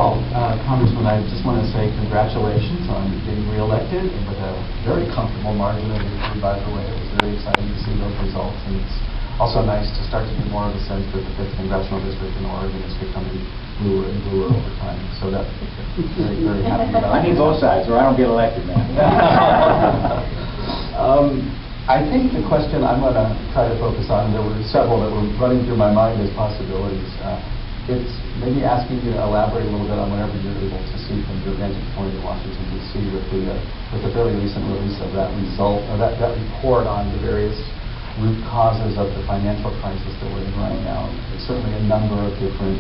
all, Congressman, I just want to say congratulations on getting reelected with a very comfortable margin of victory, by the way. It was very exciting to see those results, and it's also nice to start to get more of a sense that the 5th Congressional District in Oregon is becoming bluer and bluer over time. So that's very, very happy about I need both sides, or I don't get elected, man. I think the question I'm going to try to focus on, there were several that were running through my mind as possibilities. It's maybe asking you to elaborate a little bit on whatever you're able to see from your vantage point in Washington, D.C. with the fairly recent release of that result, or that report on the various root causes of the financial crisis that we're in right now. Certainly a number of different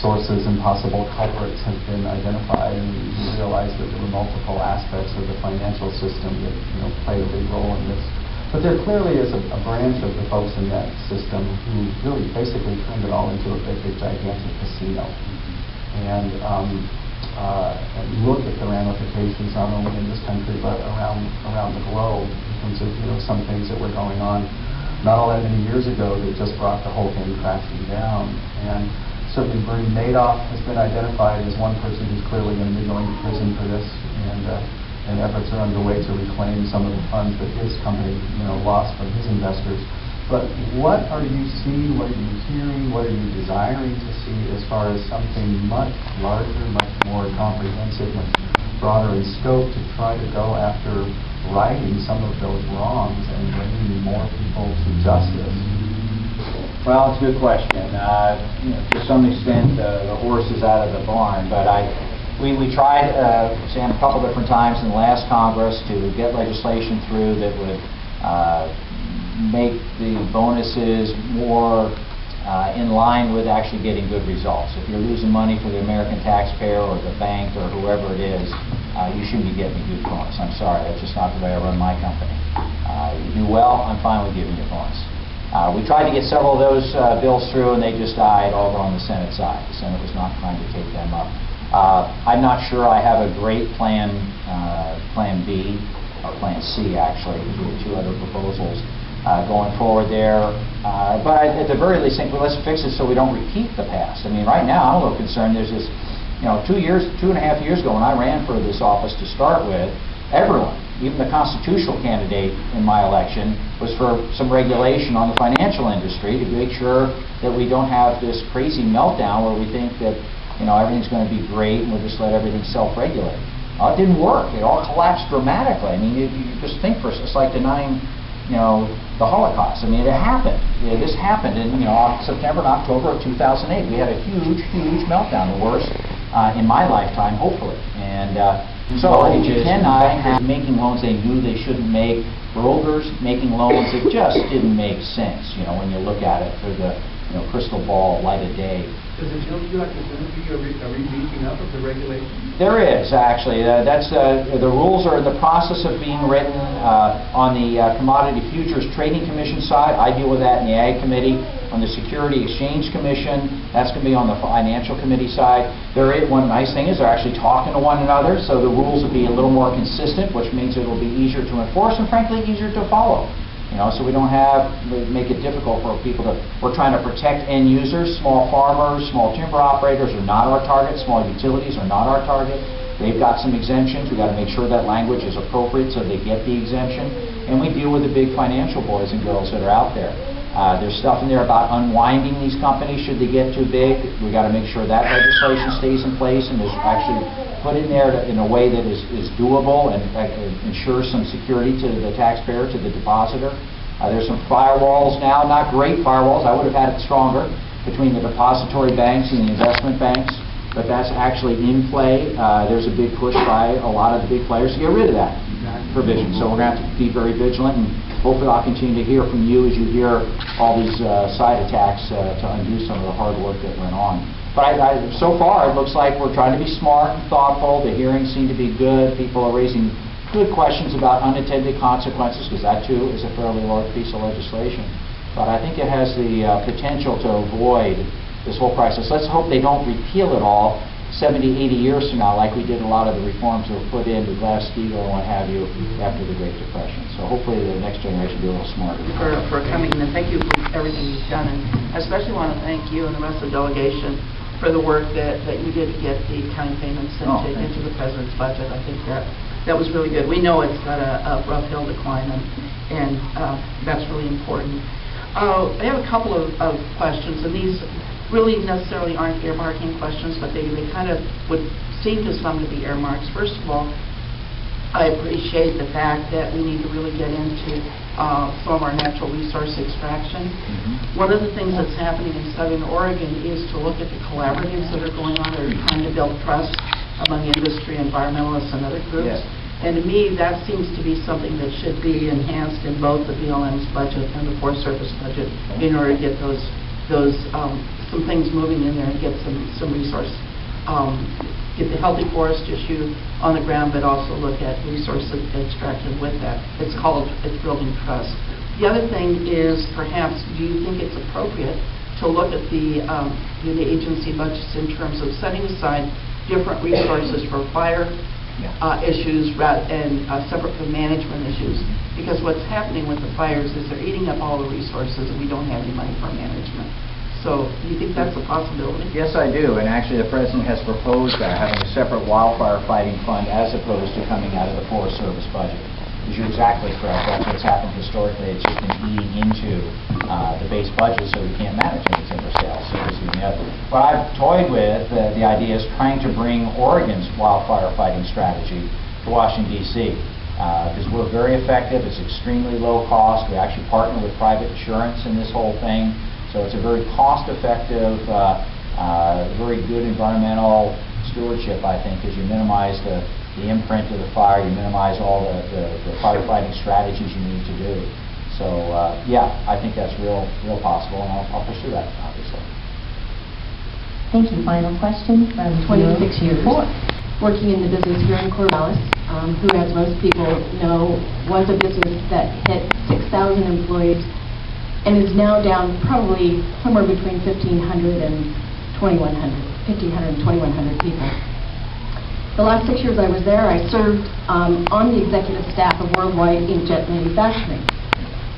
sources and possible culprits have been identified, and we realize that there were multiple aspects of the financial system that play a big role in this. But there clearly is a branch of the folks in that system who really basically turned it all into a big gigantic casino. And look at the ramifications not only in this country but around the globe in terms of some things that were going on not all that many years ago that just brought the whole thing crashing down. And certainly Bernie Madoff has been identified as one person who's clearly going to be going to prison for this, and efforts are underway to reclaim some of the funds that his company lost from his investors. But what are you seeing, what are you hearing, what are you desiring to see as far as something much larger, much more comprehensive, much broader in scope to try to go after righting some of those wrongs and bringing more people to justice? Well, it's a good question. To some extent, the horse is out of the barn, but we tried, Sam, a couple different times in the last Congress to get legislation through that would make the bonuses more in line with actually getting good results. If you're losing money for the American taxpayer or the bank or whoever it is, you shouldn't be getting a good bonus. I'm sorry, that's just not the way I run my company. You do well, I'm fine with giving you a bonus. We tried to get several of those bills through, and they just died over on the Senate side. The Senate was not trying to take them up. I'm not sure I have a great plan B, or plan C actually, two other proposals going forward there. But at the very least, think, well, let's fix it so we don't repeat the past. I mean, right now I'm a little concerned. There's this, 2.5 years ago when I ran for this office to start with, everyone, even the constitutional candidate in my election, was for some regulation on the financial industry to make sure that we don't have this crazy meltdown where we think that everything's going to be great and we'll just let everything self-regulate. It didn't work. It all collapsed dramatically. I mean, you just think for it's like denying, the Holocaust. I mean, it happened. This happened in, September and October of 2008. We had a huge, huge meltdown, the worst in my lifetime, hopefully. And so you cannot have making loans they knew they shouldn't make, brokers making loans that just didn't make sense, when you look at it through the crystal ball light of day. Does it feel to you like there's going to be a re-beefing up of the regulations? There is, actually. The rules are in the process of being written on the Commodity Futures Trading Commission side. I deal with that in the Ag Committee. On the Security Exchange Commission, that's going to be on the Financial Committee side. One nice thing is they're actually talking to one another, so the rules will be a little more consistent, which means it will be easier to enforce and, frankly, easier to follow. So we don't make it difficult for people we're trying to protect end users. Small farmers, small timber operators are not our target. Small utilities are not our target. They've got some exemptions. We've got to make sure that language is appropriate so they get the exemption. And we deal with the big financial boys and girls that are out there. There's stuff in there about unwinding these companies should they get too big. We've got to make sure that legislation stays in place and is actually put in there in a way that is doable and ensures some security to the taxpayer, to the depositor. There's some firewalls now, not great firewalls. I would have had it stronger between the depository banks and the investment banks, but that's actually in play. There's a big push by a lot of the big players to get rid of that provision. So we're going to have to be very vigilant, and hopefully I'll continue to hear from you as you hear all these side attacks to undo some of the hard work that went on. But so far, it looks like we're trying to be smart and thoughtful. The hearings seem to be good. People are raising good questions about unintended consequences, because that, too, is a fairly large piece of legislation. But I think it has the potential to avoid this whole crisis. Let's hope they don't repeal it all 70, 80 years from now, like we did a lot of the reforms that were put into Glass-Steagall and what have you after the Great Depression. So hopefully the next generation will be a little smarter. For coming in, and thank you for everything you've done. And I especially want to thank you and the rest of the delegation for the work that you did to get the county payments into the President's budget. I think that was really good. We know it's got a rough hill to climb, and that's really important. I have a couple of questions, and these really necessarily aren't earmarking questions, but they kind of would seem to some to be earmarks. First of all, I appreciate the fact that we need to really get into some of our natural resource extraction. One of the things that's happening in Southern Oregon is to look at the collaboratives that are going on. They're trying to build trust among industry, environmentalists, and other groups. Yes. And to me, that seems to be something that should be enhanced in both the BLM's budget and the Forest Service budget in order to get some things moving in there and get some resource, get the healthy forest issue on the ground, but also look at resource extraction with that. It's building trust. The other thing is, perhaps, do you think it's appropriate to look at the agency budgets in terms of setting aside different resources for fire issues and separate from management issues? Because what's happening with the fires is they're eating up all the resources and we don't have any money for management. So do you think that's a possibility? Yes, I do. And actually, the President has proposed having a separate wildfire fighting fund as opposed to coming out of the Forest Service budget. Because you're exactly correct. That's what's happened historically. It's just been eating into the base budget, so we can't manage any timber sales. What I've toyed with, the idea is trying to bring Oregon's wildfire fighting strategy to Washington, D.C. Because we're very effective. It's extremely low cost. We actually partner with private insurance in this whole thing. So it's a very cost-effective, very good environmental stewardship, I think, as you minimize the imprint of the fire, you minimize all the firefighting strategies you need to do. So, yeah, I think that's real possible, and I'll pursue that, obviously. Thank you. Final question from 26 years. Working in the business here in Corvallis, who, as most people know, was a business that hit 6,000 employees and is now down probably somewhere between 1,500 and 2,100 people. The last 6 years I was there, I served on the executive staff of Worldwide Inkjet Manufacturing.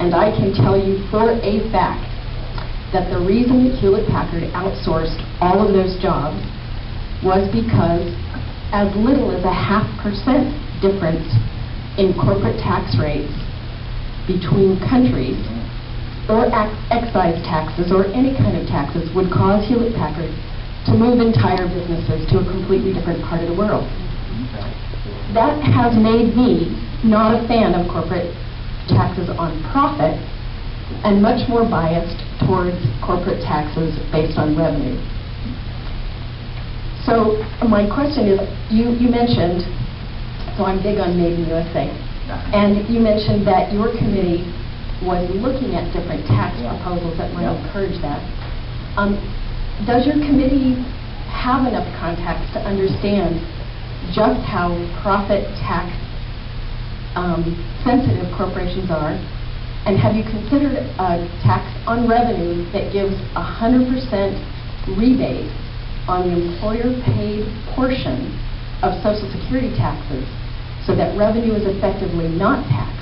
And I can tell you for a fact that the reason that Hewlett-Packard outsourced all of those jobs was because as little as a 0.5% difference in corporate tax rates between countries or excise taxes or any kind of taxes would cause Hewlett-Packard to move entire businesses to a completely different part of the world. That has made me not a fan of corporate taxes on profit and much more biased towards corporate taxes based on revenue. So my question is, you mentioned, so I'm big on Made in USA, and you mentioned that your committee was looking at different tax proposals that might encourage that. Does your committee have enough contacts to understand just how profit tax sensitive corporations are? And have you considered a tax on revenue that gives 100% rebate on the employer-paid portion of Social Security taxes so that revenue is effectively not taxed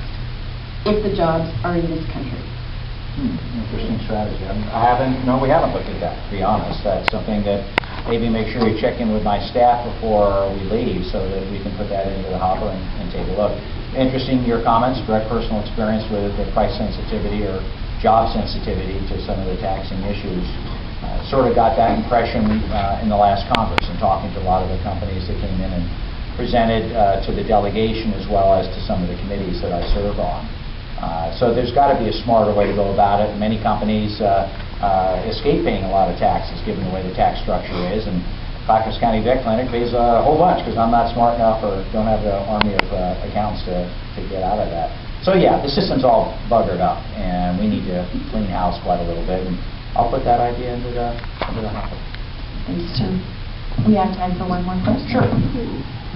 if the jobs are in this country? Interesting strategy. We haven't looked at that, to be honest. That's something that maybe make sure you check in with my staff before we leave so that we can put that into the hopper and take a look. Interesting, your comments, direct personal experience with the price sensitivity or job sensitivity to some of the taxing issues. Sort of got that impression in the last Congress and talking to a lot of the companies that came in and presented to the delegation as well as to some of the committees that I serve on. So there's got to be a smarter way to go about it. Many companies escape paying a lot of taxes given the way the tax structure is, and Clackamas County Vet Clinic pays a whole bunch because I'm not smart enough or don't have the army of accounts to get out of that. So yeah, the system's all buggered up, and we need to clean house quite a little bit. And I'll put that idea into the hopper. Thanks, Jim. We have time for one more question. Sure.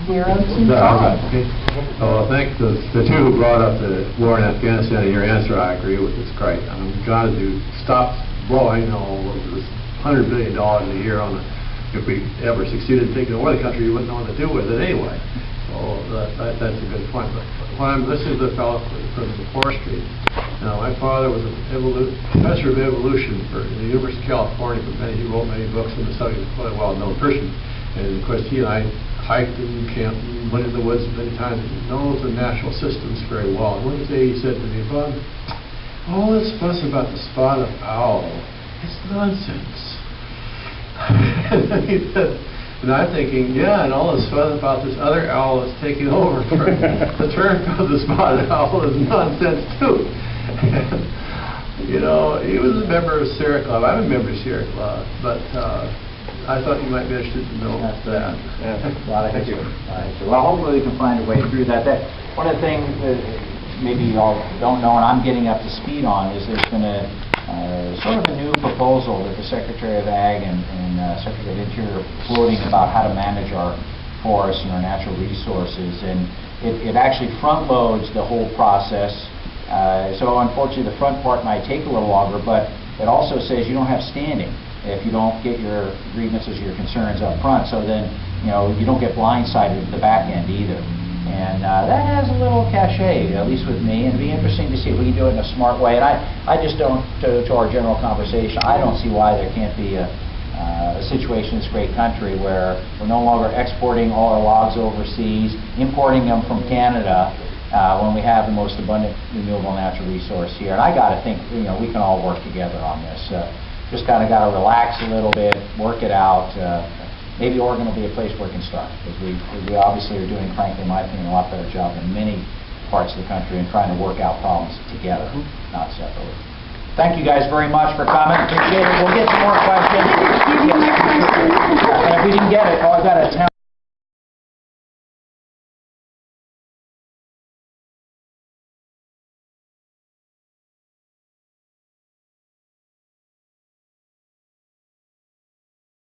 025. Okay. I think the two who brought up the war in Afghanistan, your answer I agree with. It's great. I mean, we've got to stop blowing this $100 billion a year on the. If we ever succeeded in taking over the country, you wouldn't know what to do with it anyway. So that's a good point. But when I'm listening to the fellow from the forestry, Now, my father was a professor of evolution for the University of California. He wrote many books on the subject, quite a well-known person. And of course, he and I hiked and camped and went in the woods many times. He knows the natural systems very well. And one day he said to me, "Bob, all this fuss about the spotted owl, it's nonsense." He said, and I'm thinking, yeah, and all this fuss about this other owl that's taking over for the turn of the spotted owl is nonsense too. You know, he was a member of Sierra Club. I'm a member of Sierra Club, but I thought you might be interested to know that. Well, thank you. Well, hopefully we can find a way through that. One of the things that maybe you all don't know, and I'm getting up to speed on, is there's been a sort of a new proposal that the Secretary of Ag and Secretary of Interior are floating about how to manage our forests and our natural resources, and it actually front loads the whole process. So unfortunately the front part might take a little longer, but it also says you don't have standing if you don't get your grievances, your concerns up front. So then, you know, you don't get blindsided at the back end either. And that has a little cachet, at least with me, and it'd be interesting to see if we can do it in a smart way. And I just don't, to our general conversation, I don't see why there can't be a situation in this great country where we're no longer exporting all our logs overseas, importing them from Canada, when we have the most abundant renewable natural resource here. And I got to think, you know, we can all work together on this. Just kind of got to relax a little bit, work it out. Maybe Oregon will be a place where we can start, because we obviously are doing, frankly, in my opinion, a lot better job than many parts of the country in trying to work out problems together, not separately. Thank you guys very much for coming. Appreciate it. We'll get some more questions.